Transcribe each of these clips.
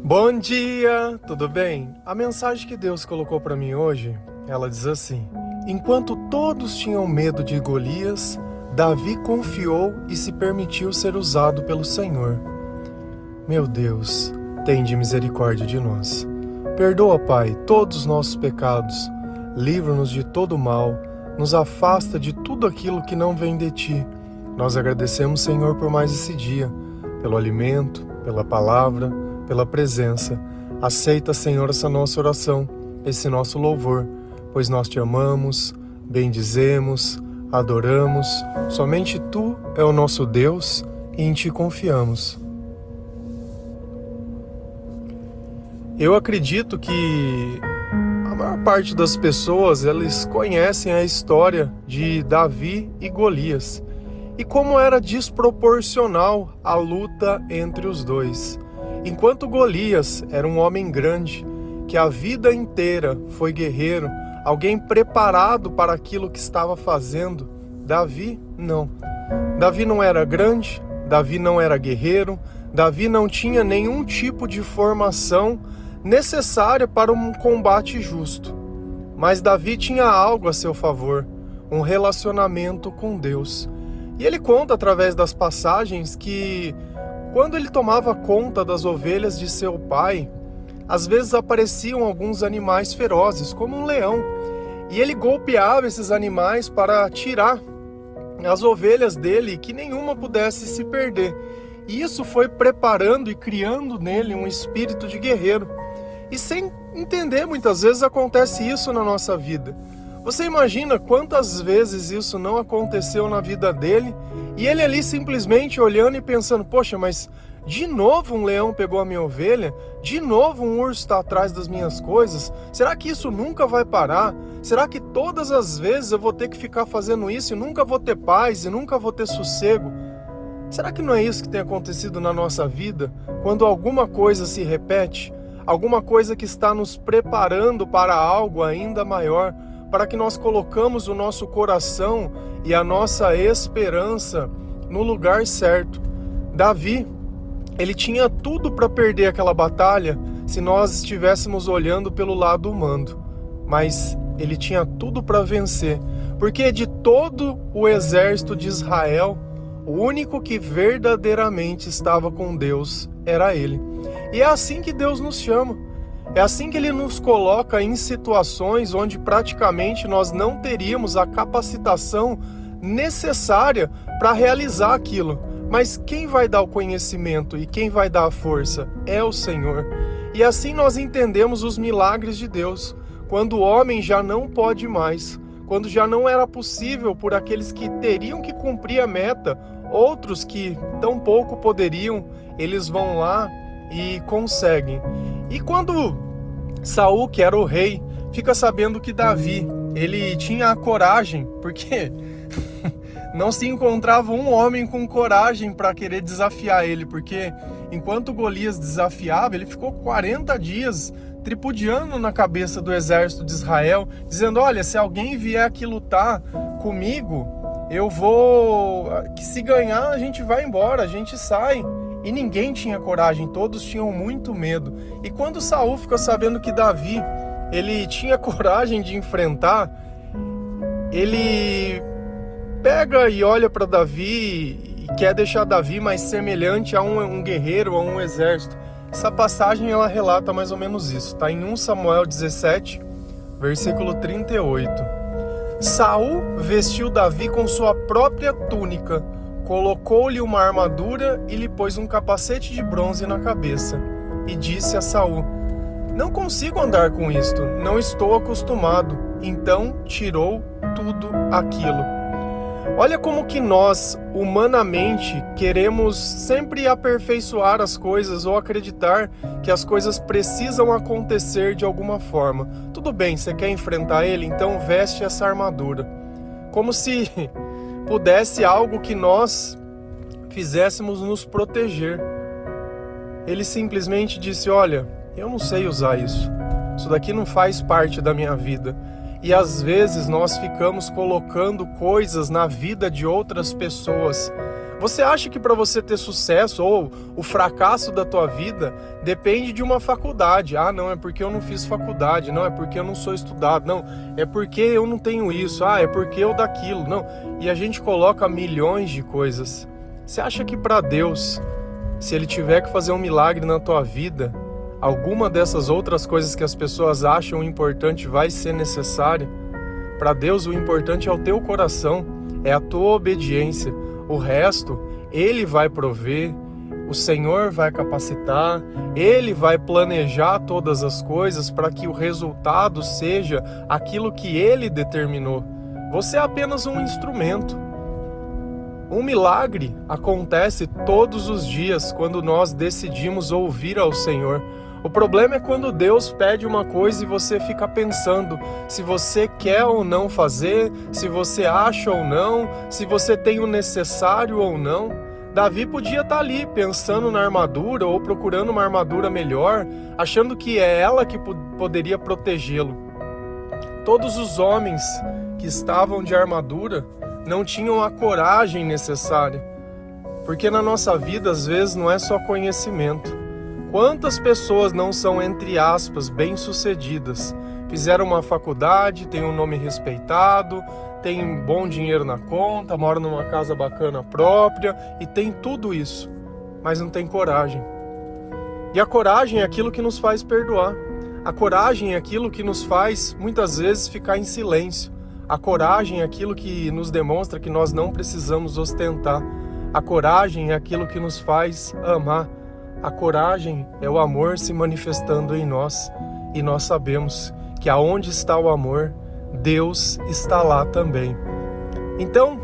Bom dia, tudo bem? A mensagem que Deus colocou para mim hoje, ela diz assim: enquanto todos tinham medo de Golias, Davi confiou e se permitiu ser usado pelo Senhor. Meu Deus, tende misericórdia de nós. Perdoa, Pai, todos os nossos pecados, livra-nos de todo mal, nos afasta de tudo aquilo que não vem de Ti. Nós agradecemos, Senhor, por mais esse dia, pelo alimento, pela palavra, pela presença. Aceita, Senhor, essa nossa oração, esse nosso louvor, pois nós Te amamos, bendizemos, adoramos. Somente Tu é o nosso Deus e em Ti confiamos. Eu acredito que a maior parte das pessoas, eles conhecem a história de Davi e Golias e como era desproporcional a luta entre os dois. Enquanto Golias era um homem grande, que a vida inteira foi guerreiro, alguém preparado para aquilo que estava fazendo, Davi não. Davi não era grande, Davi não era guerreiro, Davi não tinha nenhum tipo de formação necessária para um combate justo. Mas Davi tinha algo a seu favor, um relacionamento com Deus. E ele conta através das passagens que quando ele tomava conta das ovelhas de seu pai, às vezes apareciam alguns animais ferozes, como um leão, e ele golpeava esses animais para tirar as ovelhas dele e que nenhuma pudesse se perder. E isso foi preparando e criando nele um espírito de guerreiro. E sem entender, muitas vezes acontece isso na nossa vida. Você imagina quantas vezes isso não aconteceu na vida dele e ele ali simplesmente olhando e pensando: poxa, mas de novo um leão pegou a minha ovelha? De novo um urso está atrás das minhas coisas? Será que isso nunca vai parar? Será que todas as vezes eu vou ter que ficar fazendo isso e nunca vou ter paz e nunca vou ter sossego? Será que não é isso que tem acontecido na nossa vida? Quando alguma coisa se repete, alguma coisa que está nos preparando para algo ainda maior, para que nós colocamos o nosso coração e a nossa esperança no lugar certo. Davi, ele tinha tudo para perder aquela batalha se nós estivéssemos olhando pelo lado humano, mas ele tinha tudo para vencer, porque de todo o exército de Israel, o único que verdadeiramente estava com Deus era ele. E é assim que Deus nos chama. É assim que Ele nos coloca em situações onde praticamente nós não teríamos a capacitação necessária para realizar aquilo. Mas quem vai dar o conhecimento e quem vai dar a força é o Senhor. E assim nós entendemos os milagres de Deus. Quando o homem já não pode mais, quando já não era possível por aqueles que teriam que cumprir a meta, outros que tão pouco poderiam, eles vão lá e conseguem. E quando Saul, que era o rei, fica sabendo que Davi, ele tinha a coragem, porque não se encontrava um homem com coragem para querer desafiar ele, porque enquanto Golias desafiava, ele ficou 40 dias tripudiando na cabeça do exército de Israel, dizendo: olha, se alguém vier aqui lutar comigo, eu vou... que se ganhar a gente vai embora, a gente sai. E ninguém tinha coragem, todos tinham muito medo. E quando Saul ficou sabendo que Davi, ele tinha coragem de enfrentar, ele pega e olha para Davi e quer deixar Davi mais semelhante a um guerreiro, a um exército. Essa passagem ela relata mais ou menos isso, está em 1 Samuel 17, versículo 38. Saul vestiu Davi com sua própria túnica, colocou-lhe uma armadura e lhe pôs um capacete de bronze na cabeça. E disse a Saul: não consigo andar com isto, não estou acostumado. Então tirou tudo aquilo. Olha como que nós, humanamente, queremos sempre aperfeiçoar as coisas ou acreditar que as coisas precisam acontecer de alguma forma. Tudo bem, você quer enfrentar ele? Então veste essa armadura. Como se pudesse algo que nós fizéssemos nos proteger. Ele simplesmente disse: olha, eu não sei usar isso. Isso daqui não faz parte da minha vida. E às vezes nós ficamos colocando coisas na vida de outras pessoas, Você acha que para você ter sucesso ou o fracasso da tua vida depende de uma faculdade? Ah, não, é porque eu não fiz faculdade. Não, é porque eu não sou estudado. Não, é porque eu não tenho isso. Ah, é porque eu daquilo. Não. E a gente coloca milhões de coisas. Você acha que para Deus, se Ele tiver que fazer um milagre na tua vida, alguma dessas outras coisas que as pessoas acham importante vai ser necessária? Para Deus, o importante é o teu coração, é a tua obediência. O resto, Ele vai prover, o Senhor vai capacitar, Ele vai planejar todas as coisas para que o resultado seja aquilo que Ele determinou. Você é apenas um instrumento. Um milagre acontece todos os dias quando nós decidimos ouvir ao Senhor. O problema é quando Deus pede uma coisa e você fica pensando se você quer ou não fazer, se você acha ou não, se você tem o necessário ou não. Davi podia estar ali pensando na armadura ou procurando uma armadura melhor, achando que é ela que poderia protegê-lo. Todos os homens que estavam de armadura não tinham a coragem necessária, porque na nossa vida às vezes não é só conhecimento. Quantas pessoas não são, entre aspas, bem-sucedidas? Fizeram uma faculdade, têm um nome respeitado, têm bom dinheiro na conta, moram numa casa bacana própria e tem tudo isso, mas não tem coragem. E a coragem é aquilo que nos faz perdoar. A coragem é aquilo que nos faz, muitas vezes, ficar em silêncio. A coragem é aquilo que nos demonstra que nós não precisamos ostentar. A coragem é aquilo que nos faz amar. A coragem é o amor se manifestando em nós, e nós sabemos que aonde está o amor, Deus está lá também. Então,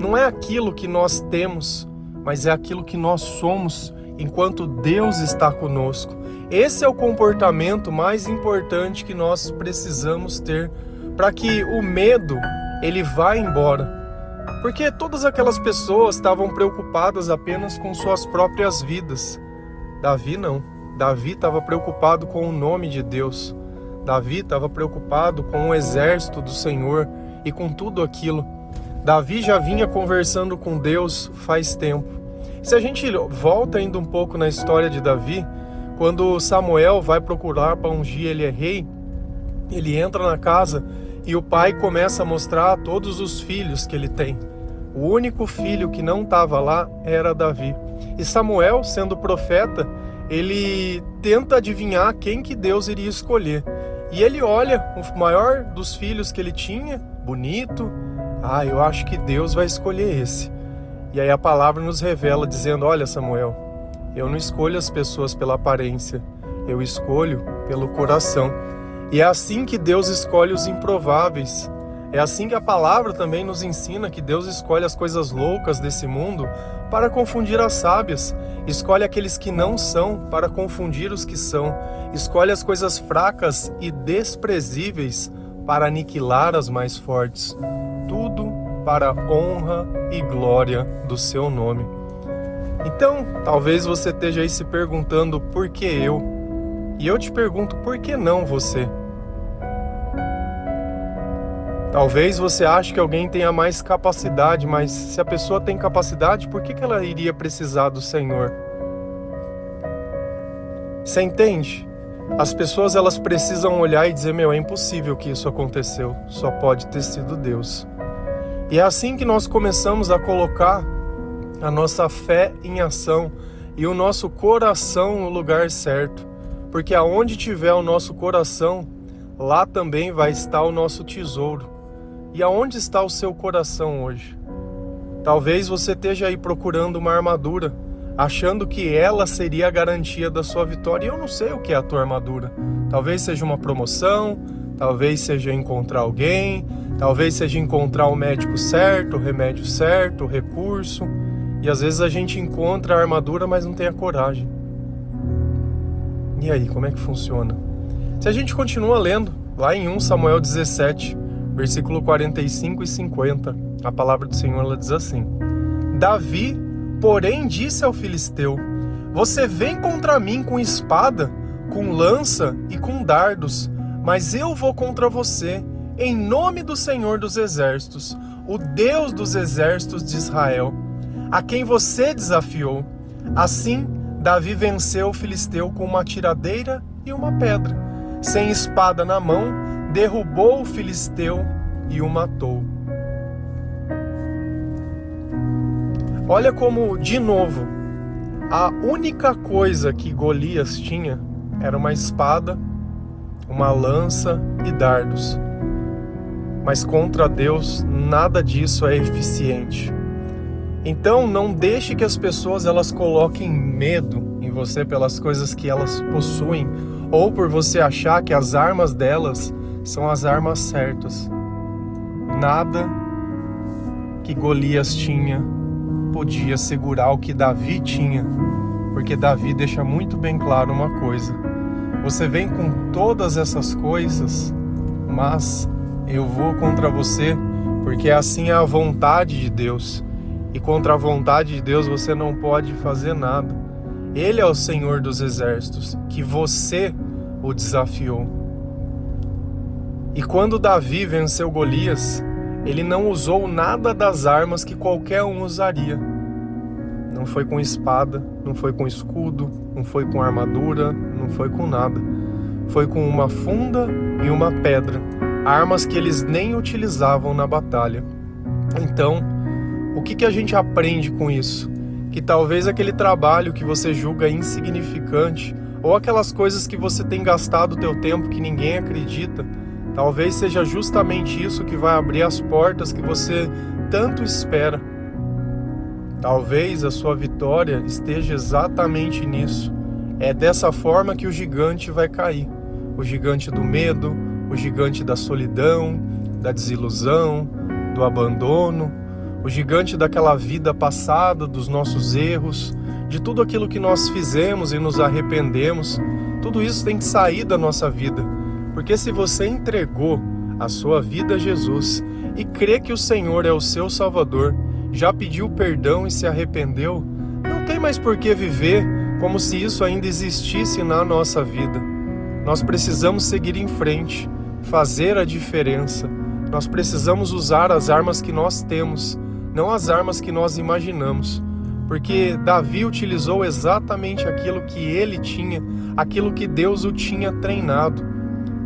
não é aquilo que nós temos, mas é aquilo que nós somos enquanto Deus está conosco. Esse é o comportamento mais importante que nós precisamos ter para que o medo ele vá embora. Porque todas aquelas pessoas estavam preocupadas apenas com suas próprias vidas. Davi não. Davi estava preocupado com o nome de Deus. Davi estava preocupado com o exército do Senhor e com tudo aquilo. Davi já vinha conversando com Deus faz tempo. Se a gente volta ainda um pouco na história de Davi, quando Samuel vai procurar para ungir ele é rei, ele entra na casa e o pai começa a mostrar todos os filhos que ele tem. O único filho que não estava lá era Davi. E Samuel, sendo profeta, ele tenta adivinhar quem que Deus iria escolher. E ele olha o maior dos filhos que ele tinha, bonito. Ah, eu acho que Deus vai escolher esse. E aí a palavra nos revela dizendo, olha Samuel, eu não escolho as pessoas pela aparência, eu escolho pelo coração. E é assim que Deus escolhe os improváveis. É assim que a palavra também nos ensina que Deus escolhe as coisas loucas desse mundo para confundir as sábias. Escolhe aqueles que não são para confundir os que são. Escolhe as coisas fracas e desprezíveis para aniquilar as mais fortes. Tudo para a honra e glória do seu nome. Então, talvez você esteja aí se perguntando por que eu? E eu te pergunto, por que não você? Talvez você ache que alguém tenha mais capacidade, mas se a pessoa tem capacidade, por que ela iria precisar do Senhor? Você entende? As pessoas elas precisam olhar e dizer, é impossível que isso aconteceu, só pode ter sido Deus. E é assim que nós começamos a colocar a nossa fé em ação e o nosso coração no lugar certo. Porque aonde tiver o nosso coração, lá também vai estar o nosso tesouro. E aonde está o seu coração hoje? Talvez você esteja aí procurando uma armadura, achando que ela seria a garantia da sua vitória. E eu não sei o que é a tua armadura. Talvez seja uma promoção, talvez seja encontrar alguém, talvez seja encontrar o médico certo, o remédio certo, o recurso. E às vezes a gente encontra a armadura, mas não tem a coragem. E aí, como é que funciona? Se a gente continua lendo, lá em 1 Samuel 17, versículo 45 e 50, a palavra do Senhor ela diz assim: Davi, porém, disse ao filisteu, você vem contra mim com espada, com lança e com dardos, mas eu vou contra você, em nome do Senhor dos Exércitos, o Deus dos exércitos de Israel. a quem você desafiou. Assim, Davi venceu o filisteu com uma tiradeira e uma pedra. Sem espada na mão, derrubou o filisteu e o matou. Olha como, de novo, a única coisa que Golias tinha era uma espada, uma lança e dardos. Mas contra Deus, nada disso é eficiente. Então, não deixe que as pessoas elas coloquem medo em você pelas coisas que elas possuem, ou por você achar que as armas delas são as armas certas. Nada que Golias tinha podia segurar o que Davi tinha, porque Davi deixa muito bem claro uma coisa: você vem com todas essas coisas, mas eu vou contra você, porque assim é a vontade de Deus, e contra a vontade de Deus você não pode fazer nada. Ele é o Senhor dos exércitos, que você o desafiou. E quando Davi venceu Golias, ele não usou nada das armas que qualquer um usaria. Não foi com espada, não foi com escudo, não foi com armadura, não foi com nada. Foi com uma funda e uma pedra, armas que eles nem utilizavam na batalha. Então, o que a gente aprende com isso? Que talvez aquele trabalho que você julga insignificante, ou aquelas coisas que você tem gastado o teu tempo que ninguém acredita, talvez seja justamente isso que vai abrir as portas que você tanto espera. Talvez a sua vitória esteja exatamente nisso. É dessa forma que o gigante vai cair. O gigante do medo, o gigante da solidão, da desilusão, do abandono, o gigante daquela vida passada, dos nossos erros, de tudo aquilo que nós fizemos e nos arrependemos. Tudo isso tem que sair da nossa vida, porque se você entregou a sua vida a Jesus e crê que o Senhor é o seu Salvador, já pediu perdão e se arrependeu, não tem mais por que viver como se isso ainda existisse na nossa vida. Nós precisamos seguir em frente, fazer a diferença. Nós precisamos usar as armas que nós temos, não as armas que nós imaginamos. Porque Davi utilizou exatamente aquilo que ele tinha, aquilo que Deus o tinha treinado.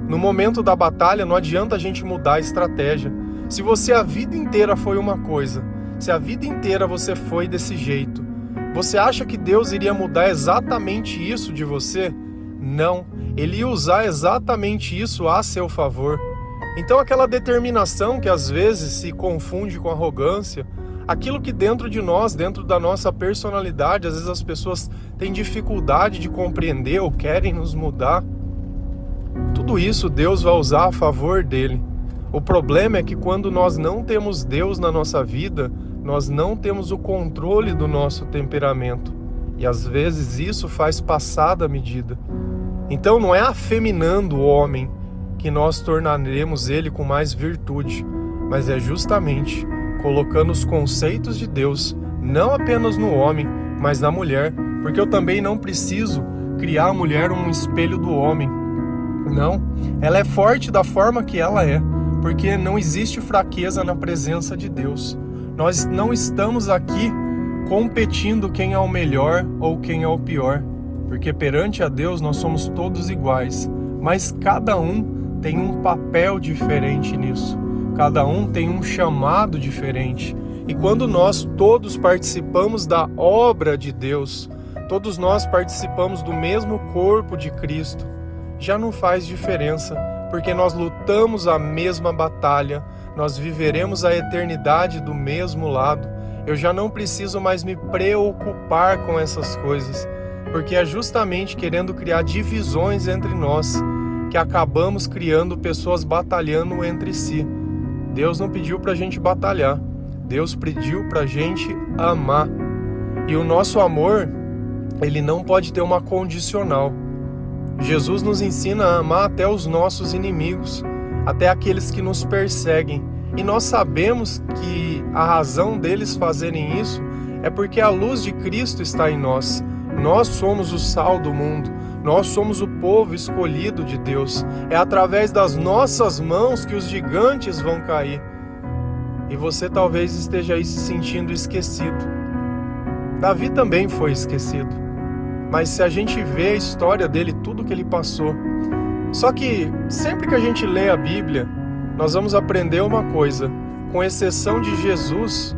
No momento da batalha, não adianta a gente mudar a estratégia. Se você a vida inteira foi uma coisa, se a vida inteira você foi desse jeito, você acha que Deus iria mudar exatamente isso de você? Não, Ele ia usar exatamente isso a seu favor. Então aquela determinação que às vezes se confunde com arrogância, aquilo que dentro de nós, dentro da nossa personalidade, às vezes as pessoas têm dificuldade de compreender ou querem nos mudar, tudo isso Deus vai usar a favor dele. O problema é que quando nós não temos Deus na nossa vida, nós não temos o controle do nosso temperamento. E às vezes isso faz passar da medida. Então não é afeminando o homem que nós tornaremos ele com mais virtude, mas é justamente colocando os conceitos de Deus, não apenas no homem, mas na mulher, porque eu também não preciso criar a mulher um espelho do homem. Não, ela é forte da forma que ela é, porque não existe fraqueza na presença de Deus. Nós não estamos aqui competindo quem é o melhor ou quem é o pior, porque perante a Deus nós somos todos iguais, mas cada um tem um papel diferente nisso. Cada um tem um chamado diferente. E quando nós todos participamos da obra de Deus, todos nós participamos do mesmo corpo de Cristo, já não faz diferença, porque nós lutamos a mesma batalha, nós viveremos a eternidade do mesmo lado. Eu já não preciso mais me preocupar com essas coisas, porque é justamente querendo criar divisões entre nós que acabamos criando pessoas batalhando entre si. Deus não pediu para a gente batalhar, Deus pediu para a gente amar. E o nosso amor, ele não pode ter uma condicional. Jesus nos ensina a amar até os nossos inimigos, até aqueles que nos perseguem. E nós sabemos que a razão deles fazerem isso é porque a luz de Cristo está em nós. Nós somos o sal do mundo, nós somos o povo escolhido de Deus. É através das nossas mãos que os gigantes vão cair. E você talvez esteja aí se sentindo esquecido. Davi também foi esquecido. Mas se a gente vê a história dele, tudo que ele passou. Só que sempre que a gente lê a Bíblia, nós vamos aprender uma coisa. Com exceção de Jesus,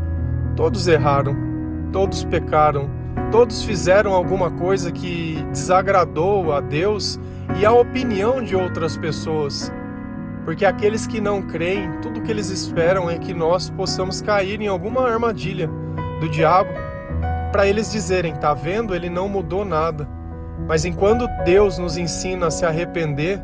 todos erraram, todos pecaram, todos fizeram alguma coisa que desagradou a Deus e a opinião de outras pessoas. Porque aqueles que não creem, tudo que eles esperam é que nós possamos cair em alguma armadilha do diabo, para eles dizerem, tá vendo? Ele não mudou nada. Mas enquanto Deus nos ensina a se arrepender,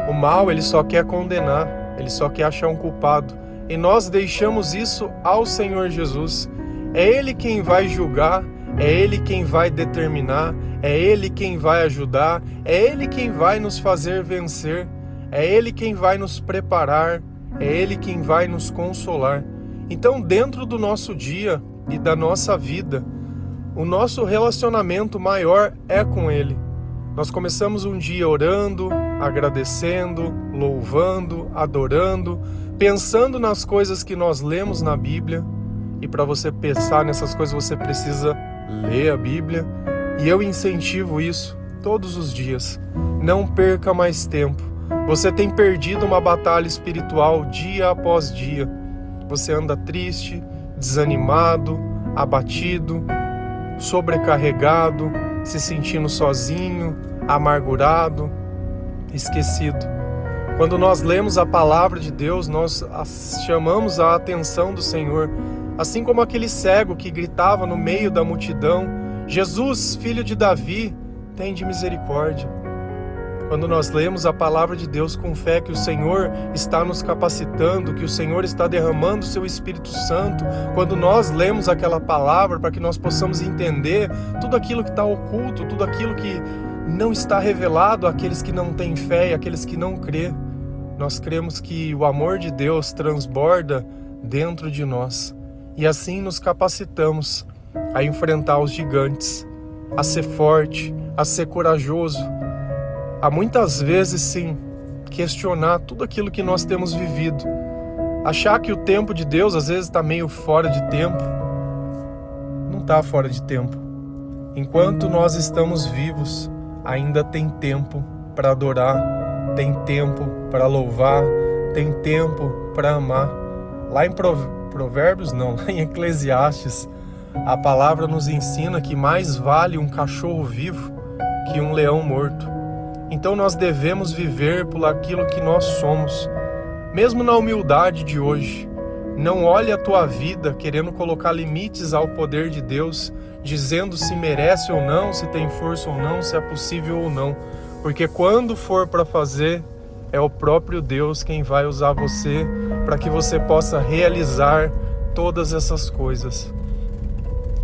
o mal ele só quer condenar, ele só quer achar um culpado. E nós deixamos isso ao Senhor Jesus. É Ele quem vai julgar, é Ele quem vai determinar, é Ele quem vai ajudar, é Ele quem vai nos fazer vencer, é Ele quem vai nos preparar, é Ele quem vai nos consolar. Então, dentro do nosso dia e da nossa vida, o nosso relacionamento maior é com Ele. Nós começamos um dia orando, agradecendo, louvando, adorando, pensando nas coisas que nós lemos na Bíblia. E para você pensar nessas coisas, você precisa ler a Bíblia. E eu incentivo isso todos os dias. Não perca mais tempo. Você tem perdido uma batalha espiritual dia após dia. Você anda triste, desanimado, abatido, sobrecarregado, se sentindo sozinho, amargurado, esquecido. Quando nós lemos a palavra de Deus, nós chamamos a atenção do Senhor. Assim como aquele cego que gritava no meio da multidão, Jesus, filho de Davi, tende misericórdia. Quando nós lemos a palavra de Deus com fé que o Senhor está nos capacitando, que o Senhor está derramando o seu Espírito Santo, quando nós lemos aquela palavra para que nós possamos entender tudo aquilo que está oculto, tudo aquilo que não está revelado àqueles que não têm fé e àqueles que não crê, nós cremos que o amor de Deus transborda dentro de nós e assim nos capacitamos a enfrentar os gigantes, a ser forte, a ser corajoso, a muitas vezes sim questionar tudo aquilo que nós temos vivido, achar que o tempo de Deus às vezes está meio fora de tempo. Não está fora de tempo. Enquanto nós estamos vivos, ainda tem tempo para adorar, tem tempo para louvar, tem tempo para amar. Lá em Provérbios não, lá em Eclesiastes, a palavra nos ensina que mais vale um cachorro vivo que um leão morto. Então nós devemos viver por aquilo que nós somos, mesmo na humildade de hoje. Não olhe a tua vida querendo colocar limites ao poder de Deus, dizendo se merece ou não, se tem força ou não, se é possível ou não. Porque quando for para fazer, é o próprio Deus quem vai usar você para que você possa realizar todas essas coisas.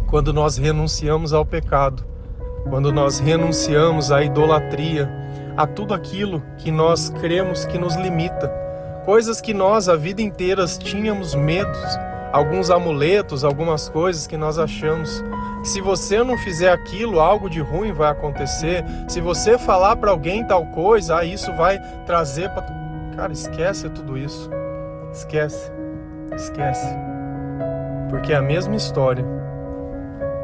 Quando nós renunciamos ao pecado, quando nós renunciamos à idolatria, a tudo aquilo que nós cremos que nos limita, coisas que nós a vida inteira tínhamos medos, alguns amuletos, algumas coisas que nós achamos que se você não fizer aquilo, algo de ruim vai acontecer, se você falar para alguém tal coisa, isso vai trazer para... Cara, esquece tudo isso, esquece, porque é a mesma história.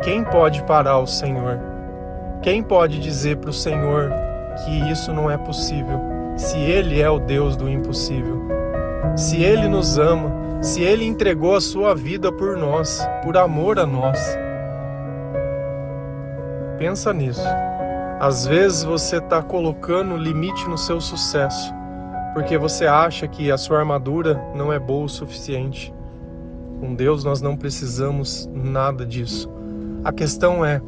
Quem pode parar o Senhor? Quem pode dizer para o Senhor que isso não é possível, se Ele é o Deus do impossível? Se Ele nos ama, se Ele entregou a sua vida por nós, por amor a nós. Pensa nisso. Às vezes você está colocando limite no seu sucesso, porque você acha que a sua armadura não é boa o suficiente. Com Deus nós não precisamos nada disso. A questão é,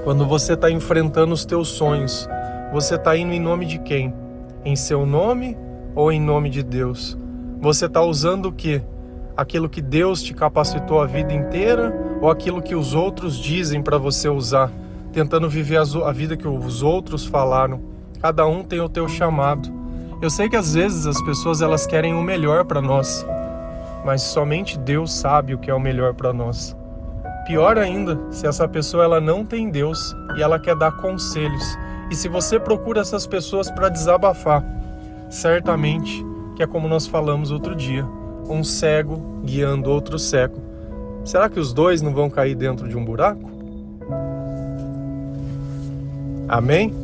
quando você está enfrentando os teus sonhos, você está indo em nome de quem? Em seu nome ou em nome de Deus? Você está usando o quê? Aquilo que Deus te capacitou a vida inteira ou aquilo que os outros dizem para você usar? Tentando viver a vida que os outros falaram. Cada um tem o teu chamado. Eu sei que às vezes as pessoas elas querem o melhor para nós, mas somente Deus sabe o que é o melhor para nós. Pior ainda, se essa pessoa ela não tem Deus e ela quer dar conselhos. E se você procura essas pessoas para desabafar, certamente que é como nós falamos outro dia, um cego guiando outro cego. será que os dois não vão cair dentro de um buraco? Amém?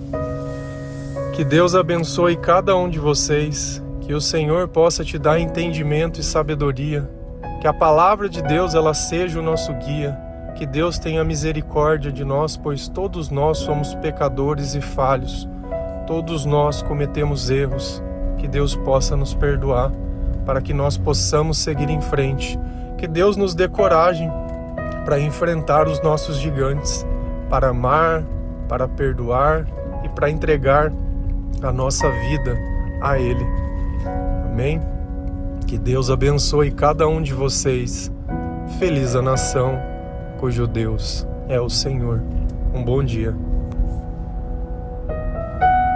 Que Deus abençoe cada um de vocês, que o Senhor possa te dar entendimento e sabedoria, que a palavra de Deus ela seja o nosso guia, que Deus tenha misericórdia de nós, pois todos nós somos pecadores e falhos, todos nós cometemos erros, que Deus possa nos perdoar, para que nós possamos seguir em frente, que Deus nos dê coragem para enfrentar os nossos gigantes, para amar, para perdoar e para entregar a nossa vida a Ele. Amém? Que Deus abençoe cada um de vocês. Feliz a nação cujo Deus é o Senhor. Um bom dia.